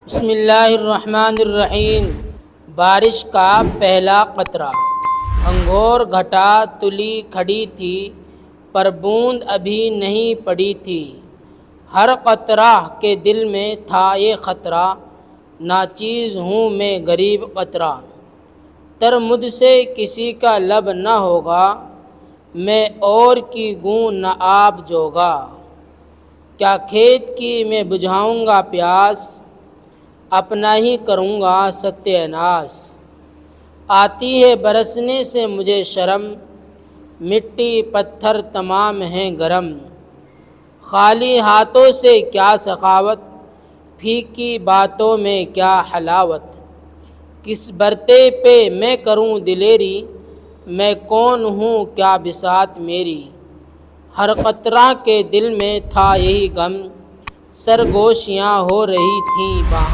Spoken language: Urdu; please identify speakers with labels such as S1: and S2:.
S1: بسم اللہ الرحمن الرحیم۔ بارش کا پہلا قطرہ۔ انگور گھٹا تلی کھڑی تھی، پر بوند ابھی نہیں پڑی تھی۔ ہر قطرہ کے دل میں تھا یہ خطرہ، ناچیز ہوں میں غریب قطرہ۔ تر مجھ سے کسی کا لب نہ ہوگا، میں اور کی گوں نہ آب جوگا۔ کیا کھیت کی میں بجھاؤں گا پیاس، اپنا ہی کروں گا ستیہ ناس۔ آتی ہے برسنے سے مجھے شرم، مٹی پتھر تمام ہیں گرم۔ خالی ہاتھوں سے کیا سخاوت، پھیکی باتوں میں کیا حلاوت۔ کس برتے پہ میں کروں دلیری، میں کون ہوں کیا بساط میری۔ ہر قطرہ کے دل میں تھا یہی غم، سرگوشیاں ہو رہی تھیں وہاں۔